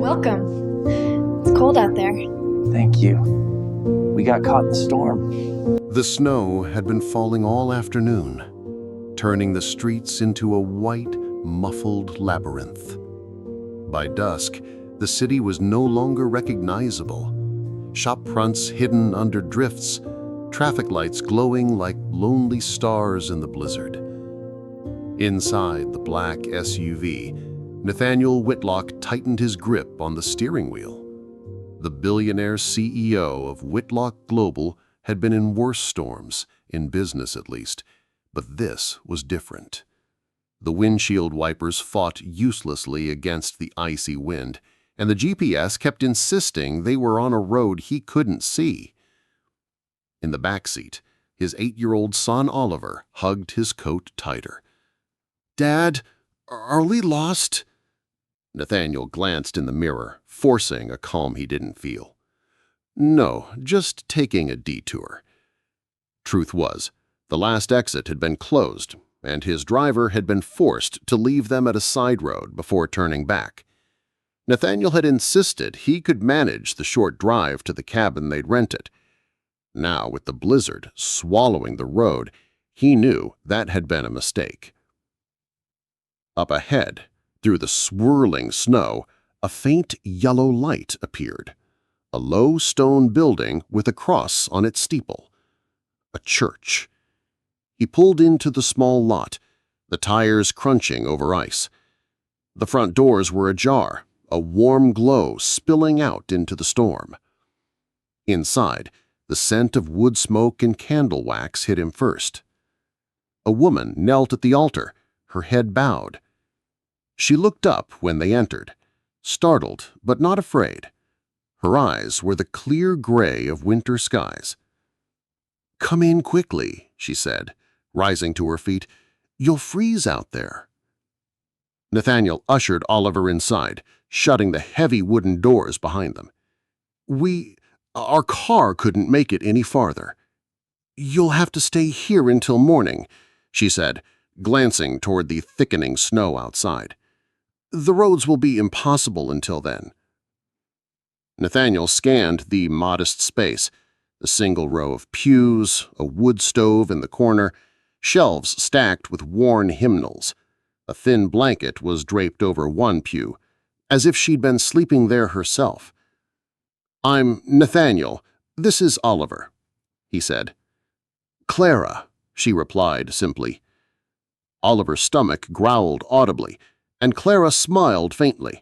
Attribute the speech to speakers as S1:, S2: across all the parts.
S1: Welcome. It's cold out there.
S2: Thank you. We got caught in the storm.
S3: The snow had been falling all afternoon, turning the streets into a white, muffled labyrinth. By dusk, the city was no longer recognizable. Shop fronts hidden under drifts, traffic lights glowing like lonely stars in the blizzard. Inside the black SUV, Nathaniel Whitlock tightened his grip on the steering wheel. The billionaire CEO of Whitlock Global had been in worse storms, in business at least, but this was different. The windshield wipers fought uselessly against the icy wind, and the GPS kept insisting they were on a road he couldn't see. In the back seat, his 8-year-old son Oliver hugged his coat tighter. "Dad, are we lost?" Nathaniel glanced in the mirror, forcing a calm he didn't feel. "No, just taking a detour." Truth was, the last exit had been closed, and his driver had been forced to leave them at a side road before turning back. Nathaniel had insisted he could manage the short drive to the cabin they'd rented. Now, with the blizzard swallowing the road, he knew that had been a mistake. Up ahead, through the swirling snow, a faint yellow light appeared. A low stone building with a cross on its steeple. A church. He pulled into the small lot, the tires crunching over ice. The front doors were ajar, a warm glow spilling out into the storm. Inside, the scent of wood smoke and candle wax hit him first. A woman knelt at the altar, her head bowed. She looked up when they entered, startled but not afraid. Her eyes were the clear gray of winter skies. "Come in quickly," she said, rising to her feet. "You'll freeze out there." Nathaniel ushered Oliver inside, shutting the heavy wooden doors behind them. Our car couldn't make it any farther." "You'll have to stay here until morning," she said, glancing toward the thickening snow outside. "The roads will be impossible until then." Nathaniel scanned the modest space, the single row of pews, a wood stove in the corner, shelves stacked with worn hymnals. A thin blanket was draped over one pew, as if she'd been sleeping there herself. "I'm Nathaniel. This is Oliver," he said. "Clara," she replied simply. Oliver's stomach growled audibly, and Clara smiled faintly.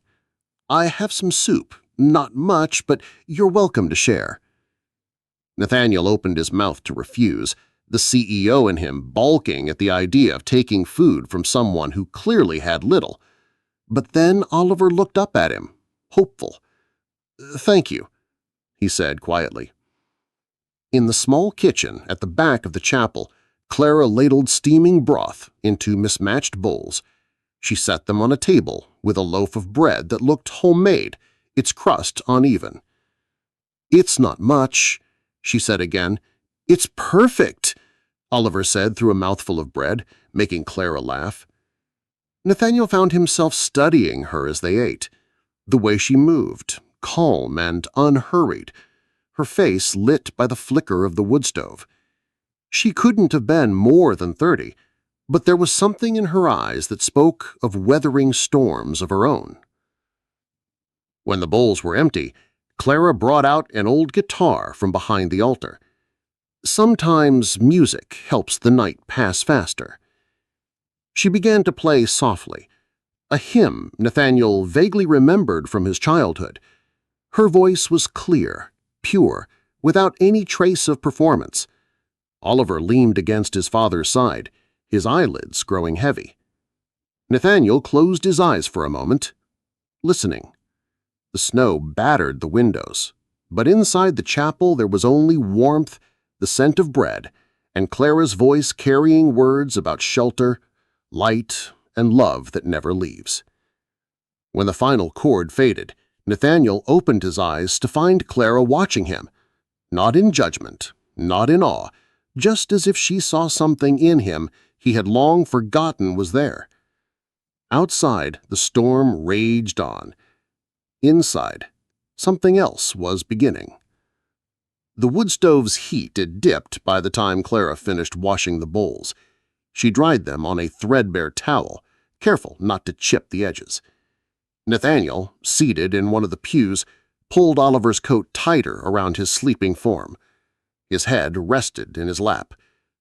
S3: "I have some soup. Not much, but you're welcome to share." Nathaniel opened his mouth to refuse, the CEO in him balking at the idea of taking food from someone who clearly had little. But then Oliver looked up at him, hopeful. "Thank you," he said quietly. In the small kitchen at the back of the chapel, Clara ladled steaming broth into mismatched bowls. She set them on a table with a loaf of bread that looked homemade, its crust uneven. "It's not much," she said again. "It's perfect," Oliver said through a mouthful of bread, making Clara laugh. Nathaniel found himself studying her as they ate, the way she moved, calm and unhurried, her face lit by the flicker of the wood stove. She couldn't have been more than 30, but there was something in her eyes that spoke of weathering storms of her own. When the bowls were empty, Clara brought out an old guitar from behind the altar. Sometimes music helps the night pass faster. She began to play softly, a hymn Nathaniel vaguely remembered from his childhood. Her voice was clear, pure, without any trace of performance. Oliver leaned against his father's side, his eyelids growing heavy. Nathaniel closed his eyes for a moment, listening. The snow battered the windows, but inside the chapel there was only warmth, the scent of bread, and Clara's voice carrying words about shelter, light, and love that never leaves. When the final chord faded, Nathaniel opened his eyes to find Clara watching him, not in judgment, not in awe, just as if she saw something in him he had long forgotten was there. Outside, the storm raged on. Inside, something else was beginning. The wood stove's heat had dipped by the time Clara finished washing the bowls. She dried them on a threadbare towel, careful not to chip the edges. Nathaniel, seated in one of the pews, pulled Oliver's coat tighter around his sleeping form. His head rested in his lap,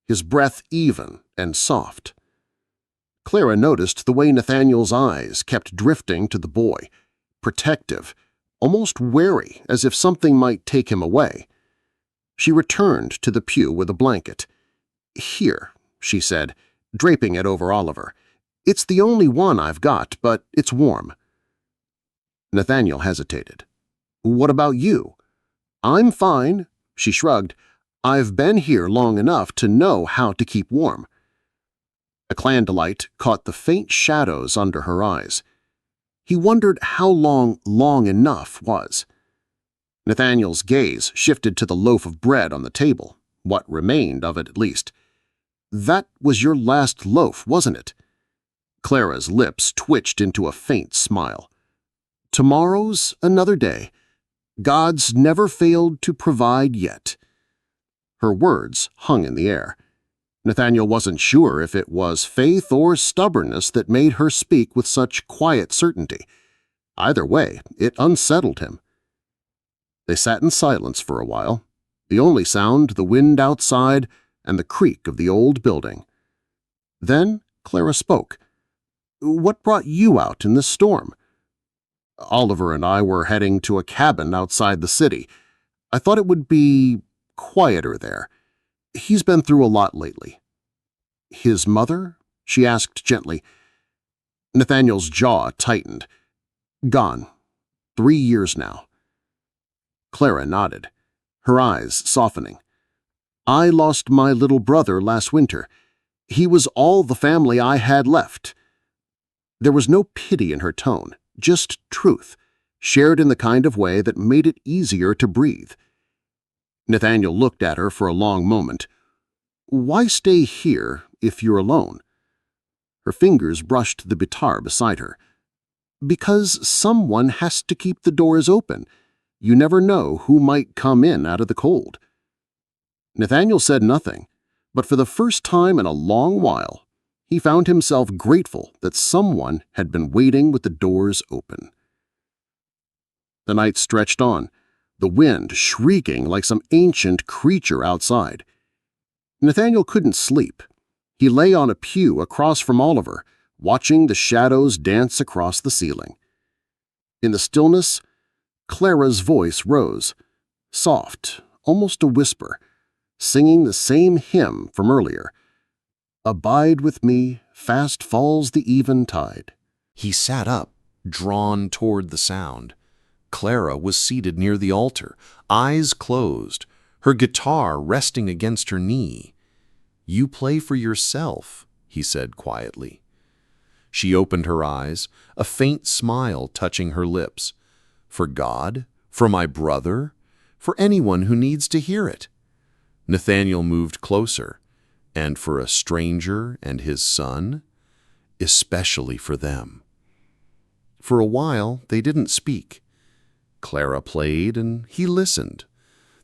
S3: his breath even and soft. Clara noticed the way Nathaniel's eyes kept drifting to the boy, protective, almost wary as if something might take him away. She returned to the pew with a blanket. "Here," she said, draping it over Oliver. "It's the only one I've got, but it's warm." Nathaniel hesitated. "What about you?" "I'm fine," she shrugged. "I've been here long enough to know how to keep warm." A candlelight caught the faint shadows under her eyes. He wondered how long enough was. Nathaniel's gaze shifted to the loaf of bread on the table, what remained of it at least. "That was your last loaf, wasn't it?" Clara's lips twitched into a faint smile. "Tomorrow's another day. God's never failed to provide yet." Her words hung in the air. Nathaniel wasn't sure if it was faith or stubbornness that made her speak with such quiet certainty. Either way, it unsettled him. They sat in silence for a while, the only sound the wind outside and the creak of the old building. Then Clara spoke. "What brought you out in this storm?" "Oliver and I were heading to a cabin outside the city. I thought it would be quieter there. He's been through a lot lately." "His mother?" she asked gently. Nathaniel's jaw tightened. "Gone. 3 years now." Clara nodded, her eyes softening. "I lost my little brother last winter. He was all the family I had left." There was no pity in her tone, just truth, shared in the kind of way that made it easier to breathe. Nathaniel looked at her for a long moment. "Why stay here if you're alone?" Her fingers brushed the guitar beside her. "Because someone has to keep the doors open. You never know who might come in out of the cold." Nathaniel said nothing, but for the first time in a long while, he found himself grateful that someone had been waiting with the doors open. The night stretched on, the wind shrieking like some ancient creature outside. Nathaniel couldn't sleep. He lay on a pew across from Oliver, watching the shadows dance across the ceiling. In the stillness, Clara's voice rose, soft, almost a whisper, singing the same hymn from earlier. "Abide with me, fast falls the eventide."
S4: He sat up, drawn toward the sound. Clara was seated near the altar, eyes closed, her guitar resting against her knee. "You play for yourself," he said quietly. She opened her eyes, a faint smile touching her lips. "For God? For my brother? For anyone who needs to hear it?" Nathaniel moved closer. "And for a stranger and his son? Especially for them." For a while, they didn't speak. Clara played and he listened.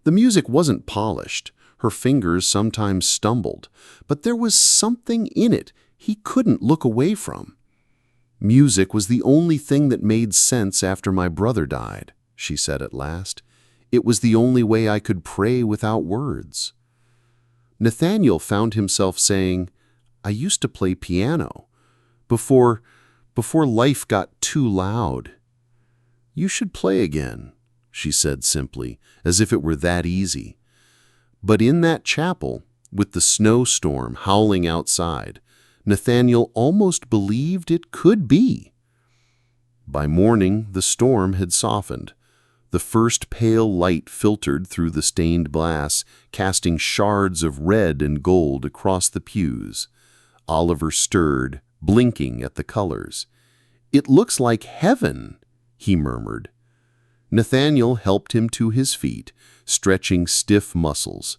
S4: The music wasn't polished. Her fingers sometimes stumbled, but there was something in it he couldn't look away from. "Music was the only thing that made sense after my brother died," she said at last. "It was the only way I could pray without words." Nathaniel found himself saying, "I used to play piano before life got too loud." "You should play again," she said simply, as if it were that easy. But in that chapel, with the snowstorm howling outside, Nathaniel almost believed it could be. By morning, the storm had softened. The first pale light filtered through the stained glass, casting shards of red and gold across the pews. Oliver stirred, blinking at the colors. "It looks like heaven," he murmured. Nathaniel helped him to his feet, stretching stiff muscles.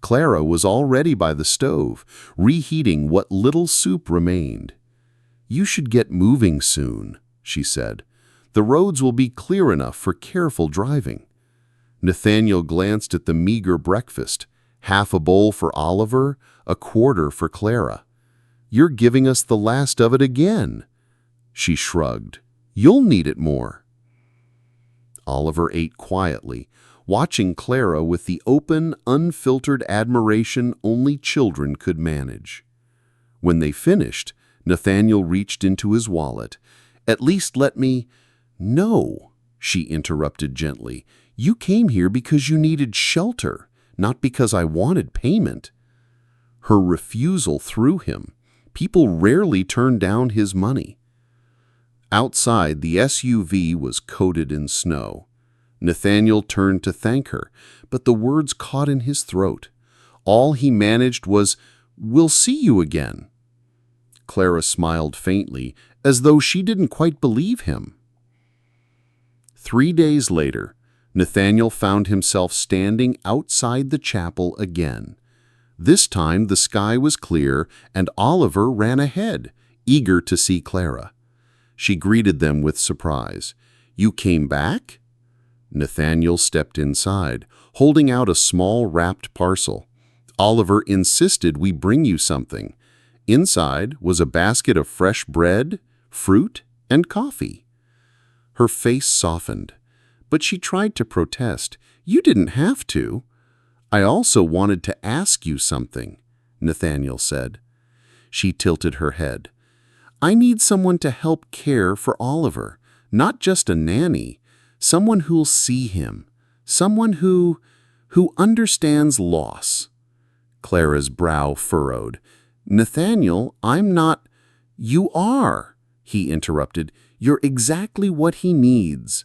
S4: Clara was already by the stove, reheating what little soup remained. "You should get moving soon," she said.
S3: The roads will be clear enough for careful driving." Nathaniel glanced at the meager breakfast, half a bowl for Oliver, a quarter for Clara. "You're giving us the last of it again." She shrugged. "You'll need it more." Oliver ate quietly, watching Clara with the open, unfiltered admiration only children could manage. When they finished, Nathaniel reached into his wallet. "At least let me—" "No," she interrupted gently. "You came here because you needed shelter, not because I wanted payment." Her refusal threw him. People rarely turned down his money. Outside, the SUV was coated in snow. Nathaniel turned to thank her, but the words caught in his throat. All he managed was, "We'll see you again." Clara smiled faintly, as though she didn't quite believe him. 3 days later, Nathaniel found himself standing outside the chapel again. This time the sky was clear, and Oliver ran ahead, eager to see Clara. She greeted them with surprise. "You came back?" Nathaniel stepped inside, holding out a small wrapped parcel. "Oliver insisted we bring you something." Inside was a basket of fresh bread, fruit, and coffee. Her face softened, but she tried to protest. "You didn't have to." "I also wanted to ask you something," Nathaniel said. She tilted her head. "I need someone to help care for Oliver, not just a nanny, someone who'll see him, someone who understands loss." Clara's brow furrowed. "Nathaniel, I'm not—" "You are," he interrupted. "You're exactly what he needs."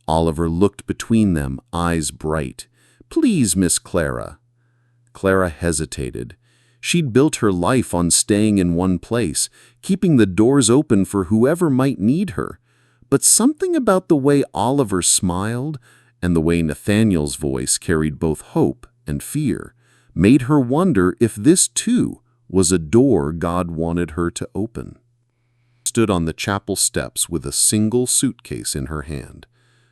S3: Oliver looked between them, eyes bright. "Please, Miss Clara." Clara hesitated. She'd built her life on staying in one place, keeping the doors open for whoever might need her. But something about the way Oliver smiled and the way Nathaniel's voice carried both hope and fear made her wonder if this, too, was a door God wanted her to open. She stood on the chapel steps with a single suitcase in her hand.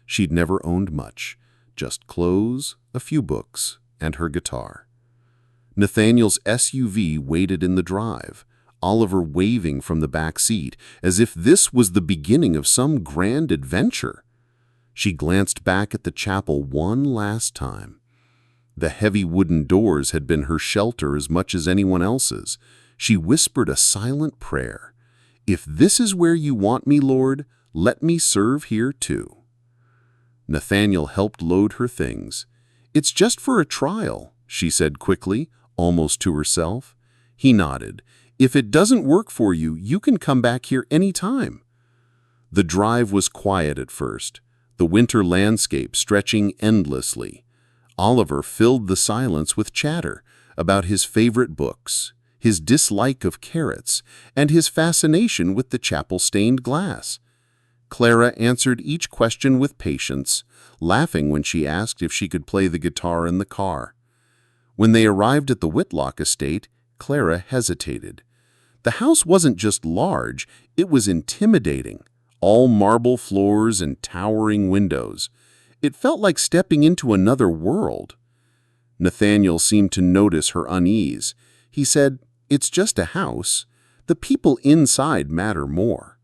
S3: She'd never owned much, just clothes, a few books, and her guitar. Nathaniel's SUV waited in the drive, Oliver waving from the back seat, as if this was the beginning of some grand adventure. She glanced back at the chapel one last time. The heavy wooden doors had been her shelter as much as anyone else's. She whispered a silent prayer. "If this is where you want me, Lord, let me serve here too." Nathaniel helped load her things. "It's just for a trial," she said quickly, almost to herself. He nodded. "If it doesn't work for you, you can come back here any time." The drive was quiet at first, the winter landscape stretching endlessly. Oliver filled the silence with chatter about his favorite books, his dislike of carrots, and his fascination with the chapel-stained glass. Clara answered each question with patience, laughing when she asked if she could play the guitar in the car. When they arrived at the Whitlock estate, Clara hesitated. The house wasn't just large, it was intimidating. All marble floors and towering windows. It felt like stepping into another world. Nathaniel seemed to notice her unease. He said, "It's just a house. The people inside matter more."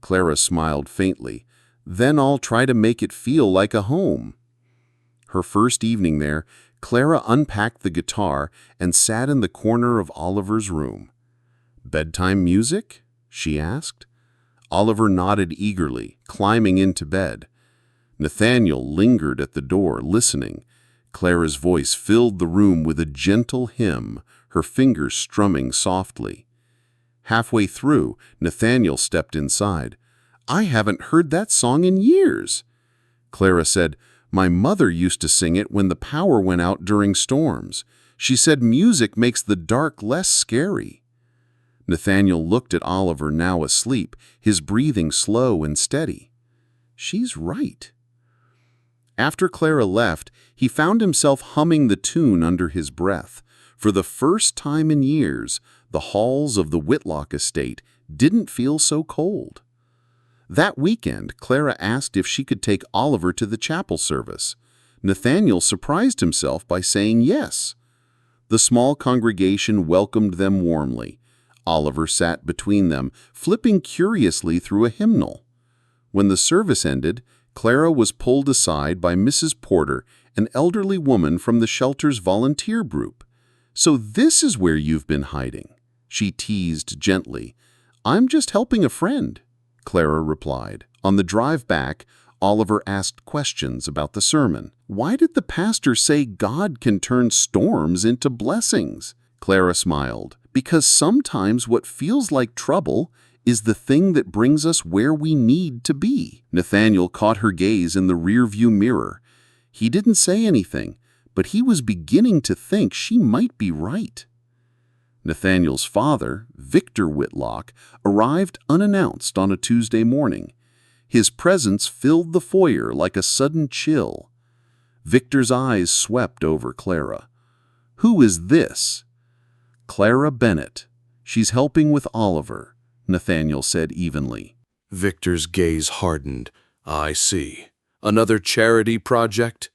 S3: Clara smiled faintly. "Then I'll try to make it feel like a home." Her first evening there, Clara unpacked the guitar and sat in the corner of Oliver's room. "Bedtime music?" she asked. Oliver nodded eagerly, climbing into bed. Nathaniel lingered at the door, listening. Clara's voice filled the room with a gentle hymn, her fingers strumming softly. Halfway through, Nathaniel stepped inside. "I haven't heard that song in years." Clara said, "My mother used to sing it when the power went out during storms. She said music makes the dark less scary." Nathaniel looked at Oliver, now asleep, his breathing slow and steady. "She's right." After Clara left, he found himself humming the tune under his breath. For the first time in years, the halls of the Whitlock estate didn't feel so cold. That weekend, Clara asked if she could take Oliver to the chapel service. Nathaniel surprised himself by saying yes. The small congregation welcomed them warmly. Oliver sat between them, flipping curiously through a hymnal. When the service ended, Clara was pulled aside by Mrs. Porter, an elderly woman from the shelter's volunteer group. "So this is where you've been hiding," she teased gently. "I'm just helping a friend," Clara replied. On the drive back, Oliver asked questions about the sermon. "Why did the pastor say God can turn storms into blessings?" Clara smiled. "Because sometimes what feels like trouble is the thing that brings us where we need to be." Nathaniel caught her gaze in the rearview mirror. He didn't say anything, but he was beginning to think she might be right. Nathaniel's father, Victor Whitlock, arrived unannounced on a Tuesday morning. His presence filled the foyer like a sudden chill. Victor's eyes swept over Clara. "Who is this?" "Clara Bennett. She's helping with Oliver," Nathaniel said evenly.
S4: Victor's gaze hardened. "I see. Another charity project?"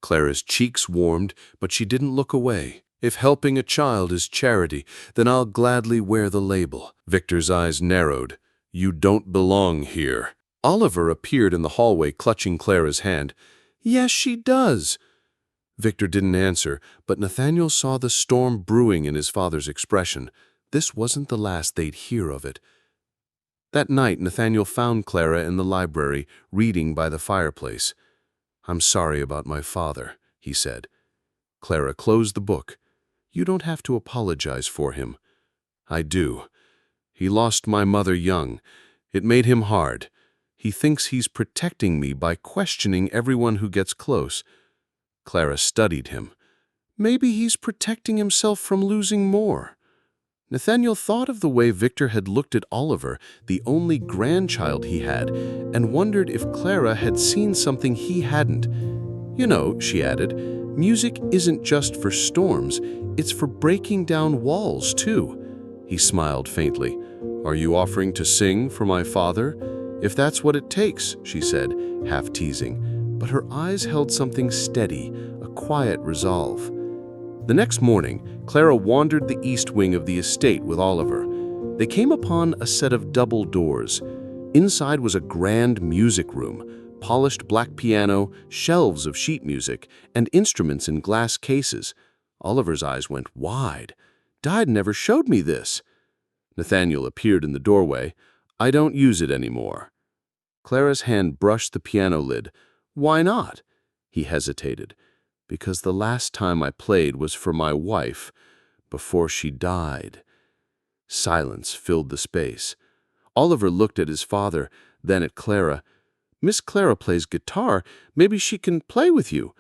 S4: Clara's cheeks warmed, but she didn't look away. "If helping a child is charity, then I'll gladly wear the label." Victor's eyes narrowed. "You don't belong here." Oliver appeared in the hallway clutching Clara's hand. "Yes, she does." Victor didn't answer, but Nathaniel saw the storm brewing in his father's expression. This wasn't the last they'd hear of it. That night, Nathaniel found Clara in the library, reading by the fireplace. "I'm sorry about my father," he said. Clara closed the book. "You don't have to apologize for him." "I do. He lost my mother young. It made him hard. He thinks he's protecting me by questioning everyone who gets close." Clara studied him. "Maybe he's protecting himself from losing more." Nathaniel thought of the way Victor had looked at Oliver, the only grandchild he had, and wondered if Clara had seen something he hadn't. "You know," she added, "music isn't just for storms, it's for breaking down walls, too." He smiled faintly. "Are you offering to sing for my father?" "If that's what it takes," she said, half teasing, but her eyes held something steady, a quiet resolve. The next morning, Clara wandered the east wing of the estate with Oliver. They came upon a set of double doors. Inside was a grand music room, polished black piano, shelves of sheet music, and instruments in glass cases. Oliver's eyes went wide. "Dad never showed me this." Nathaniel appeared in the doorway. "I don't use it anymore." Clara's hand brushed the piano lid. "Why not?" He hesitated. "Because the last time I played was for my wife, before she died." Silence filled the space. Oliver looked at his father, then at Clara. "Miss Clara plays guitar. Maybe she can play with you."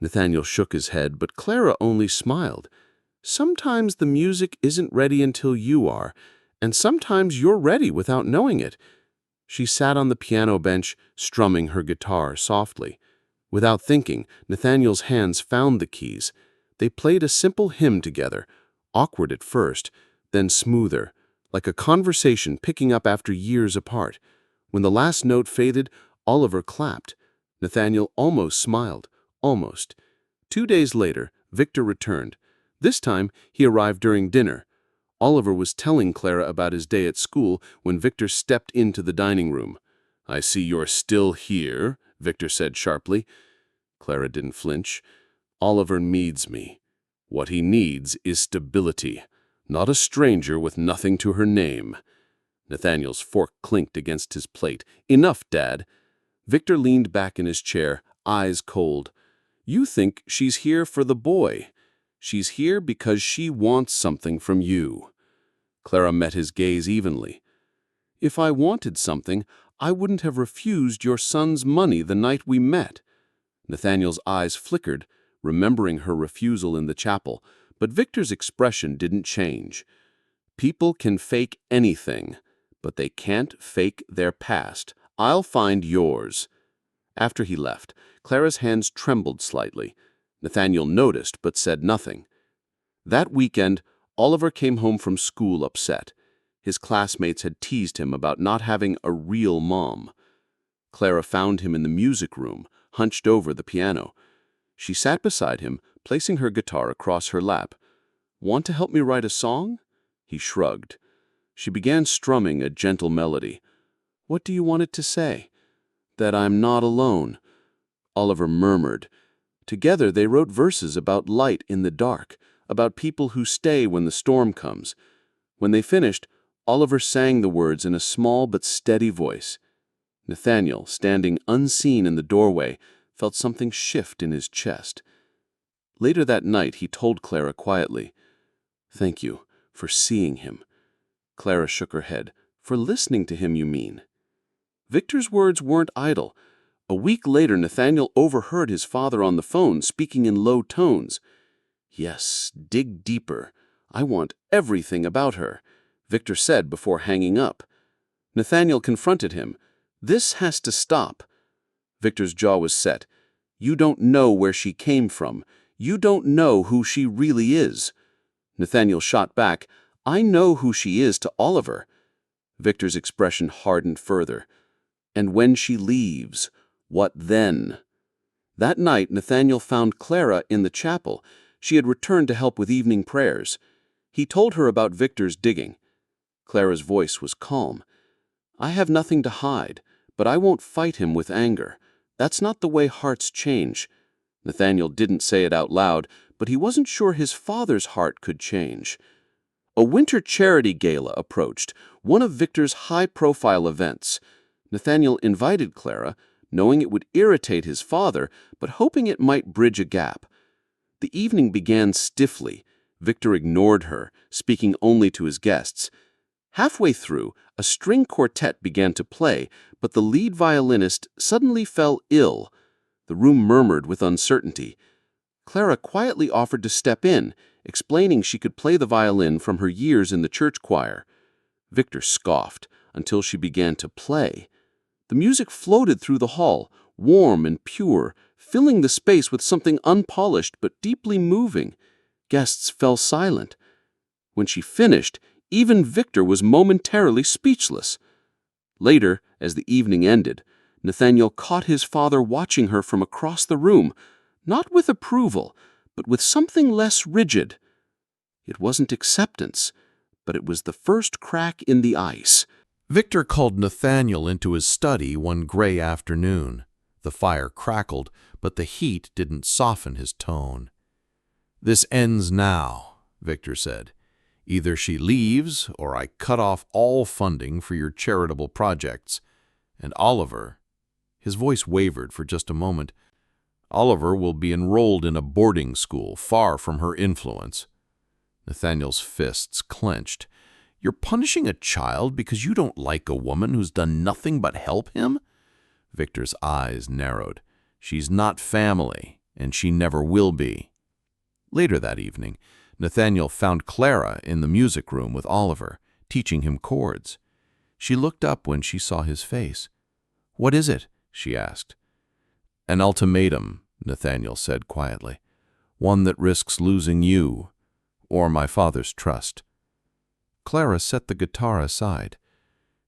S4: Nathaniel shook his head, but Clara only smiled. "Sometimes the music isn't ready until you are, and sometimes you're ready without knowing it." She sat on the piano bench, strumming her guitar softly. Without thinking, Nathaniel's hands found the keys. They played a simple hymn together, awkward at first, then smoother, like a conversation picking up after years apart. When the last note faded, Oliver clapped. Nathaniel almost smiled. Almost. 2 days later, Victor returned. This time, he arrived during dinner. Oliver was telling Clara about his day at school when Victor stepped into the dining room. "I see you're still here," Victor said sharply. Clara didn't flinch. "Oliver needs me. What he needs is stability, not a stranger with nothing to her name." Nathaniel's fork clinked against his plate. "Enough, Dad." Victor leaned back in his chair, eyes cold. "You think she's here for the boy. She's here because she wants something from you." Clara met his gaze evenly. "If I wanted something, I wouldn't have refused your son's money the night we met." Nathaniel's eyes flickered, remembering her refusal in the chapel, but Victor's expression didn't change. "People can fake anything, but they can't fake their past. I'll find yours." After he left, Clara's hands trembled slightly. Nathaniel noticed but said nothing. That weekend, Oliver came home from school upset.
S5: His classmates had teased him about not having a real mom. Clara found him in the music room, hunched over the piano. She sat beside him, placing her guitar across her lap. "Want to help me write a song?" He shrugged. She began strumming a gentle melody. "What do you want it to say?" "That I'm not alone," Oliver murmured. Together they wrote verses about light in the dark, about people who stay when the storm comes. When they finished, Oliver sang the words in a small but steady voice. Nathaniel, standing unseen in the doorway, felt something shift in his chest. Later that night, he told Clara quietly, "Thank you for seeing him." Clara shook her head. "For listening to him, you mean?" Victor's words weren't idle. A week later, Nathaniel overheard his father on the phone speaking in low tones. "Yes, dig deeper. I want everything about her," Victor said before hanging up. Nathaniel confronted him. "This has to stop." Victor's jaw was set. "You don't know where she came from. You don't know who she really is." Nathaniel shot back, "I know who she is to Oliver." Victor's expression hardened further. "And when she leaves, what then?" That night, Nathaniel found Clara in the chapel. She had returned to help with evening prayers. He told her about Victor's digging. Clara's voice was calm. "I have nothing to hide, but I won't fight him with anger. That's not the way hearts change." Nathaniel didn't say it out loud, but he wasn't sure his father's heart could change. A winter charity gala approached, one of Victor's high-profile events. Nathaniel invited Clara, knowing it would irritate his father, but hoping it might bridge a gap. The evening began stiffly. Victor ignored her, speaking only to his guests. Halfway through, a string quartet began to play, but the lead violinist suddenly fell ill. The room murmured with uncertainty. Clara quietly offered to step in, explaining she could play the violin from her years in the church choir. Victor scoffed until she began to play. The music floated through the hall, warm and pure, filling the space with something unpolished but deeply moving. Guests fell silent. When she finished, even Victor was momentarily speechless. Later, as the evening ended, Nathaniel caught his father watching her from across the room, not with approval, but with something less rigid. It wasn't acceptance, but it was the first crack in the ice.
S4: Victor called Nathaniel into his study one gray afternoon. The fire crackled, but the heat didn't soften his tone. "This ends now," Victor said. "Either she leaves, or I cut off all funding for your charitable projects. And Oliver," his voice wavered for just a moment, "Oliver will be enrolled in a boarding school far from her influence." Nathaniel's fists clenched. "You're punishing a child because you don't like a woman who's done nothing but help him?" Victor's eyes narrowed. "She's not family, and she never will be." Later that evening, Nathaniel found Clara in the music room with Oliver, teaching him chords. She looked up when she saw his face. "What is it?" she asked. "An ultimatum," Nathaniel said quietly. "One that risks losing you, or my father's trust." Clara set the guitar aside.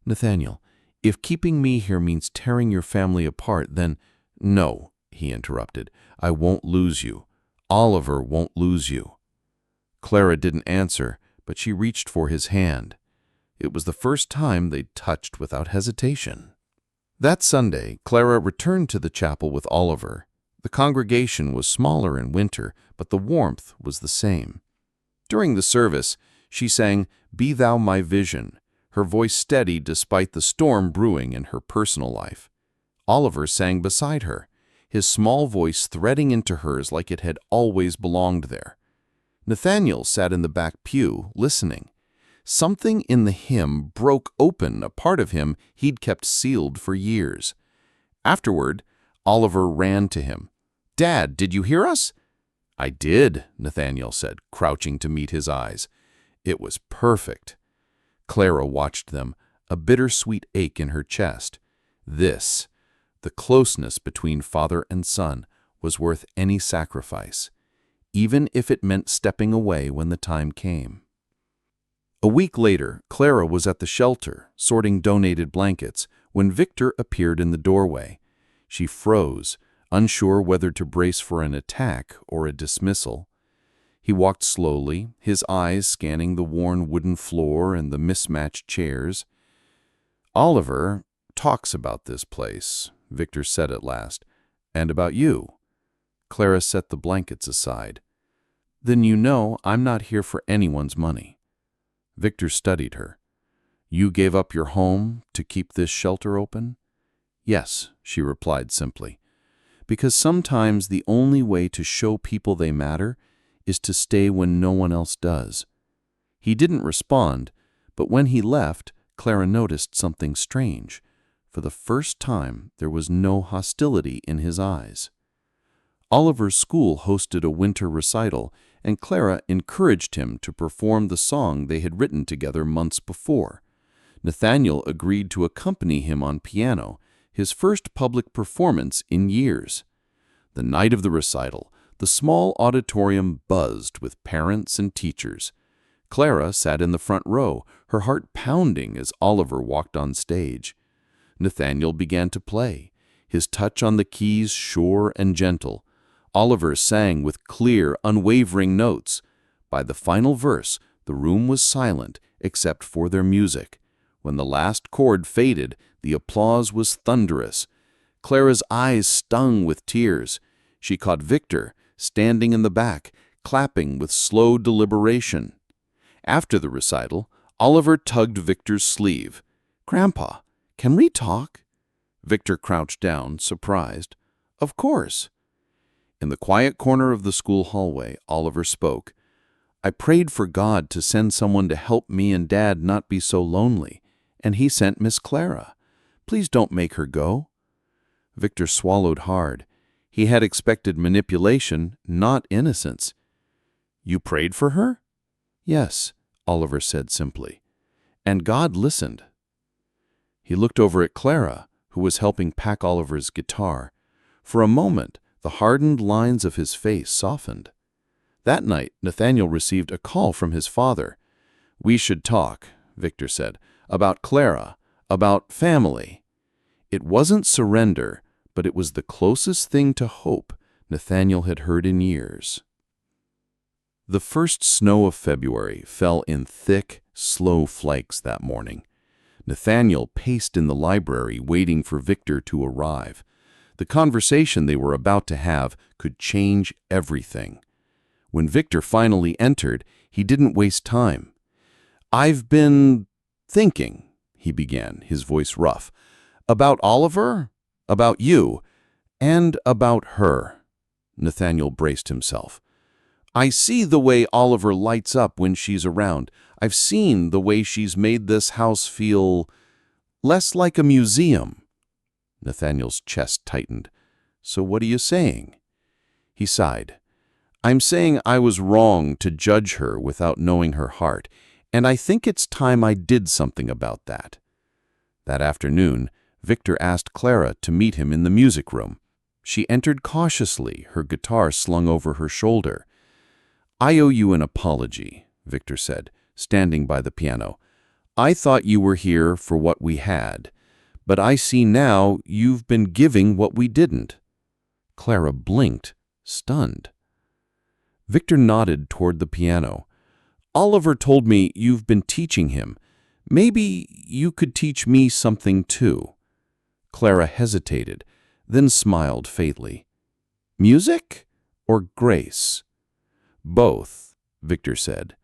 S4: "Nathaniel, if keeping me here means tearing your family apart, then—" "No," he interrupted. "I won't lose you. Oliver won't lose you." Clara didn't answer, but she reached for his hand. It was the first time they'd touched without hesitation. That Sunday, Clara returned to the chapel with Oliver. The congregation was smaller in winter, but the warmth was the same. During the service, she sang, "Be Thou My Vision," her voice steady despite the storm brewing in her personal life. Oliver sang beside her, his small voice threading into hers like it had always belonged there. Nathaniel sat in the back pew, listening. Something in the hymn broke open a part of him he'd kept sealed for years. Afterward, Oliver ran to him. "Dad, did you hear us?" "I did," Nathaniel said, crouching to meet his eyes. "It was perfect." Clara watched them, a bittersweet ache in her chest. This, the closeness between father and son, was worth any sacrifice, even if it meant stepping away when the time came. A week later, Clara was at the shelter, sorting donated blankets, when Victor appeared in the doorway. She froze, unsure whether to brace for an attack or a dismissal. He walked slowly, his eyes scanning the worn wooden floor and the mismatched chairs. "Oliver talks about this place," Victor said at last. "And about you." Clara set the blankets aside. "Then you know I'm not here for anyone's money." Victor studied her. "You gave up your home to keep this shelter open?" "Yes," she replied simply. "Because sometimes the only way to show people they matter is to stay when no one else does." He didn't respond, but when he left, Clara noticed something strange. For the first time, there was no hostility in his eyes. Oliver's school hosted a winter recital, and Clara encouraged him to perform the song they had written together months before. Nathaniel agreed to accompany him on piano, his first public performance in years. The night of the recital, the small auditorium buzzed with parents and teachers. Clara sat in the front row, her heart pounding as Oliver walked on stage. Nathaniel began to play, his touch on the keys sure and gentle. Oliver sang with clear, unwavering notes. By the final verse, the room was silent except for their music. When the last chord faded, the applause was thunderous. Clara's eyes stung with tears. She caught Victor, standing in the back, clapping with slow deliberation. After the recital, Oliver tugged Victor's sleeve. "Grandpa, can we talk?" Victor crouched down, surprised. "Of course." In the quiet corner of the school hallway, Oliver spoke. "I prayed for God to send someone to help me and Dad not be so lonely, and he sent Miss Clara. Please don't make her go." Victor swallowed hard. He had expected manipulation, not innocence. "You prayed for her?" "Yes," Oliver said simply. "And God listened." He looked over at Clara, who was helping pack Oliver's guitar. For a moment, the hardened lines of his face softened. That night, Nathaniel received a call from his father. "We should talk," Victor said, "about Clara, about family." It wasn't surrender, but it was the closest thing to hope Nathaniel had heard in years. The first snow of February fell in thick, slow flakes that morning. Nathaniel paced in the library waiting for Victor to arrive. The conversation they were about to have could change everything. When Victor finally entered, he didn't waste time. "I've been thinking," he began, his voice rough, "about Oliver, about you, and about her." Nathaniel braced himself. "I see the way Oliver lights up when she's around. I've seen the way she's made this house feel less like a museum." Nathaniel's chest tightened. "So what are you saying?" He sighed. "I'm saying I was wrong to judge her without knowing her heart, and I think it's time I did something about that." That afternoon, Victor asked Clara to meet him in the music room. She entered cautiously, her guitar slung over her shoulder. "I owe you an apology," Victor said, standing by the piano. "I thought you were here for what we had, but I see now you've been giving what we didn't." Clara blinked, stunned. Victor nodded toward the piano. "Oliver told me you've been teaching him. Maybe you could teach me something too." Clara hesitated, then smiled faintly. "Music or grace?" "Both," Victor said.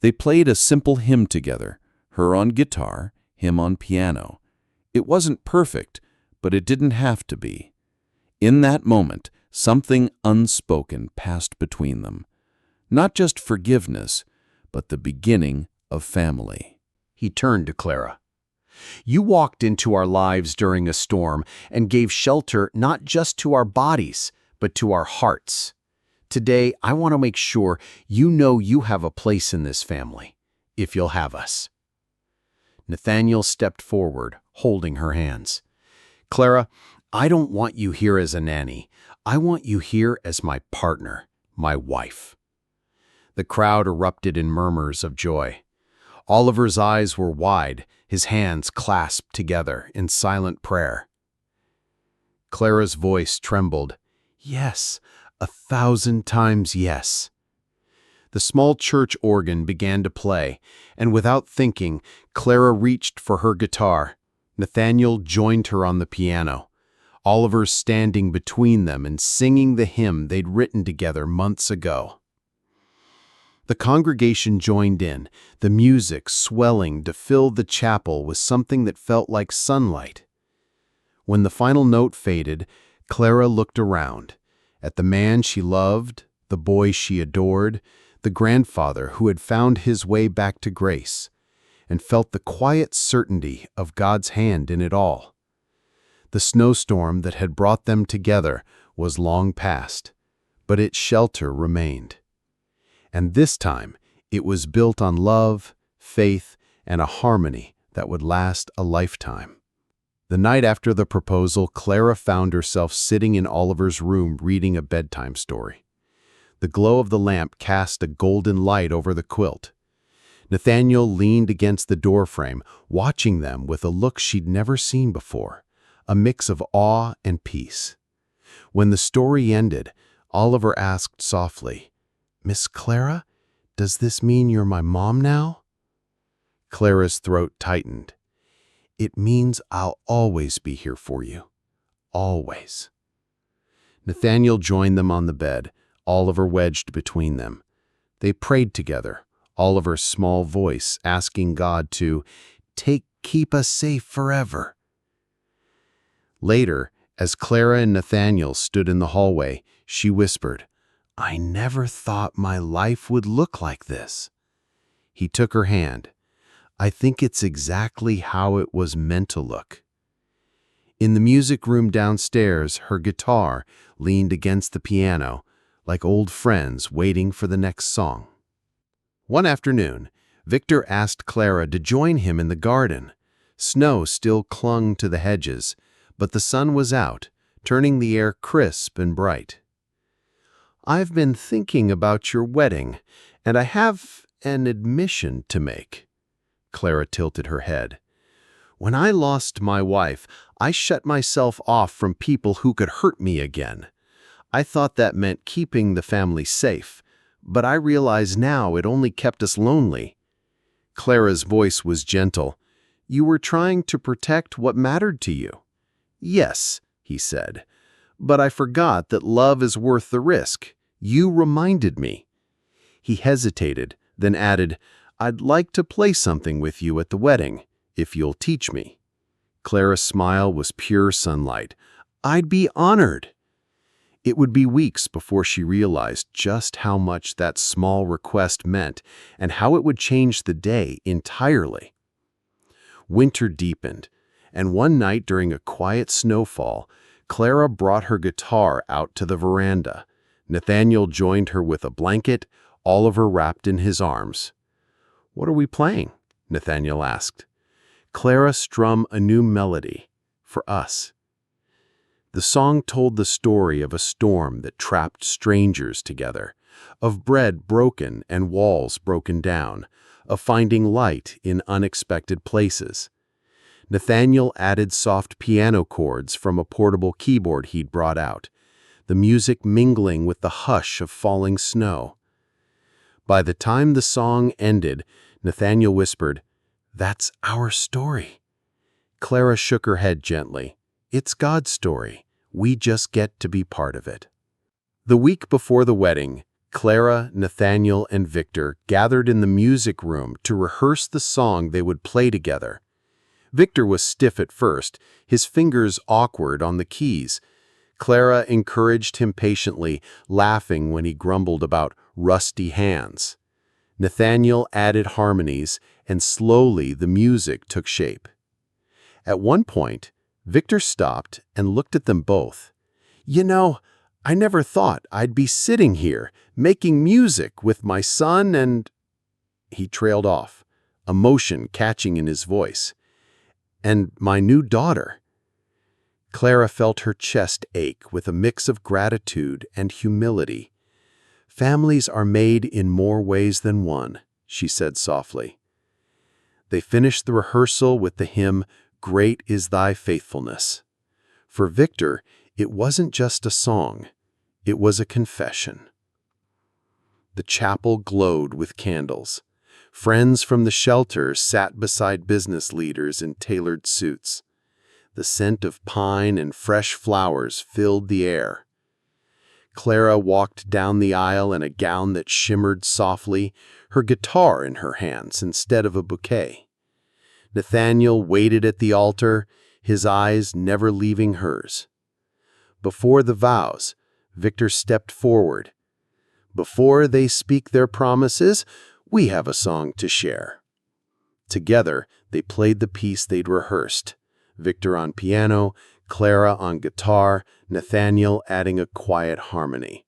S4: They played a simple hymn together, her on guitar, him on piano. It wasn't perfect, but it didn't have to be. In that moment, something unspoken passed between them. Not just forgiveness, but the beginning of family.
S6: He turned to Clara. "You walked into our lives during a storm and gave shelter not just to our bodies, but to our hearts. Today, I want to make sure you know you have a place in this family, if you'll have us." Nathaniel stepped forward, holding her hands. "Clara, I don't want you here as a nanny. I want you here as my partner, my wife." The crowd erupted in murmurs of joy. Oliver's eyes were wide, his hands clasped together in silent prayer. Clara's voice trembled. Yes, 1,000 times yes. The small church organ began to play, and without thinking, Clara reached for her guitar. Nathaniel joined her on the piano, Oliver standing between them and singing the hymn they'd written together months ago. The congregation joined in, the music swelling to fill the chapel with something that felt like sunlight. When the final note faded, Clara looked around, at the man she loved, the boy she adored, the grandfather who had found his way back to grace, and felt the quiet certainty of God's hand in it all. The snowstorm that had brought them together was long past, but its shelter remained. And this time, it was built on love, faith, and a harmony that would last a lifetime. The night after the proposal, Clara found herself sitting in Oliver's room reading a bedtime story. The glow of the lamp cast a golden light over the quilt. Nathaniel leaned against the doorframe, watching them with a look she'd never seen before, a mix of awe and peace. When the story ended, Oliver asked softly, "Miss Clara, does this mean you're my mom now?" Clara's throat tightened. "It means I'll always be here for you. Always." Nathaniel joined them on the bed, Oliver wedged between them. They prayed together, Oliver's small voice asking God to keep us safe forever. Later, as Clara and Nathaniel stood in the hallway, she whispered, "I never thought my life would look like this." He took her hand. "I think it's exactly how it was meant to look." In the music room downstairs, her guitar leaned against the piano, like old friends waiting for the next song. One afternoon, Victor asked Clara to join him in the garden. Snow still clung to the hedges, but the sun was out, turning the air crisp and bright. "I've been thinking about your wedding, and I have an admission to make." Clara tilted her head. "When I lost my wife, I shut myself off from people who could hurt me again. I thought that meant keeping the family safe, but I realize now it only kept us lonely." Clara's voice was gentle. "You were trying to protect what mattered to you." "Yes," he said, "but I forgot that love is worth the risk. You reminded me." He hesitated, then added, "I'd like to play something with you at the wedding, if you'll teach me." Clara's smile was pure sunlight. "I'd be honored." It would be weeks before she realized just how much that small request meant and how it would change the day entirely. Winter deepened, and one night during a quiet snowfall, Clara brought her guitar out to the veranda. Nathaniel joined her with a blanket, Oliver wrapped in his arms. "What are we playing?" Nathaniel asked. Clara strummed a new melody, for us. The song told the story of a storm that trapped strangers together, of bread broken and walls broken down, of finding light in unexpected places. Nathaniel added soft piano chords from a portable keyboard he'd brought out, the music mingling with the hush of falling snow. By the time the song ended, Nathaniel whispered, "That's our story." Clara shook her head gently. "It's God's story. We just get to be part of it." The week before the wedding, Clara, Nathaniel, and Victor gathered in the music room to rehearse the song they would play together. Victor was stiff at first, his fingers awkward on the keys. Clara encouraged him patiently, laughing when he grumbled about rusty hands. Nathaniel added harmonies, and slowly the music took shape. At one point, Victor stopped and looked at them both. "You know, I never thought I'd be sitting here, making music with my son and—" He trailed off, emotion catching in his voice. "And my new daughter." Clara felt her chest ache with a mix of gratitude and humility. "Families are made in more ways than one," she said softly. They finished the rehearsal with the hymn, "Great is Thy Faithfulness." For Victor, it wasn't just a song. It was a confession. The chapel glowed with candles. Friends from the shelter sat beside business leaders in tailored suits. The scent of pine and fresh flowers filled the air. Clara walked down the aisle in a gown that shimmered softly, her guitar in her hands instead of a bouquet. Nathaniel waited at the altar, his eyes never leaving hers. Before the vows, Victor stepped forward. Before they speak their promises, we have a song to share. Together, they played the piece they'd rehearsed. Victor on piano, Clara on guitar, Nathaniel adding a quiet harmony.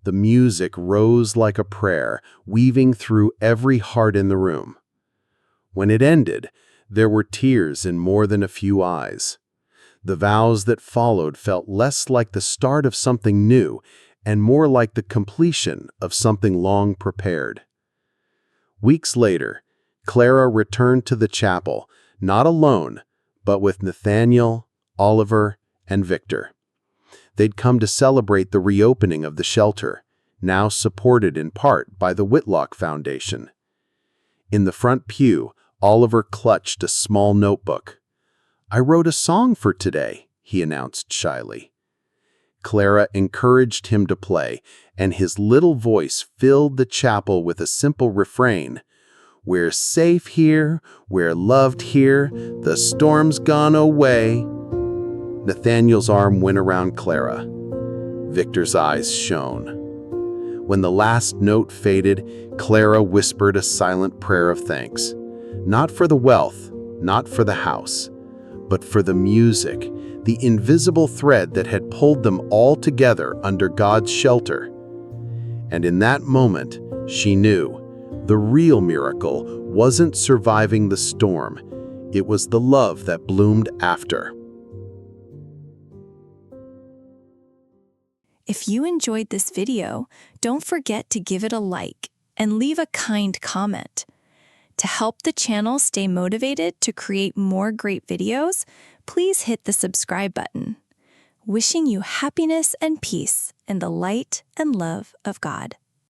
S6: The music rose like a prayer, weaving through every heart in the room. When it ended, there were tears in more than a few eyes. The vows that followed felt less like the start of something new and more like the completion of something long prepared. Weeks later, Clara returned to the chapel, not alone, but with Nathaniel, Oliver, and Victor. They'd come to celebrate the reopening of the shelter, now supported in part by the Whitlock Foundation. In the front pew, Oliver clutched a small notebook. "I wrote a song for today," he announced shyly. Clara encouraged him to play, and his little voice filled the chapel with a simple refrain. "We're safe here, we're loved here, the storm's gone away." Nathaniel's arm went around Clara. Victor's eyes shone. When the last note faded, Clara whispered a silent prayer of thanks. Not for the wealth, not for the house, but for the music, the invisible thread that had pulled them all together under God's shelter. And in that moment, she knew the real miracle wasn't surviving the storm. It was the love that bloomed after.
S1: If you enjoyed this video, don't forget to give it a like and leave a kind comment. To help the channel stay motivated to create more great videos, please hit the subscribe button. Wishing you happiness and peace in the light and love of God.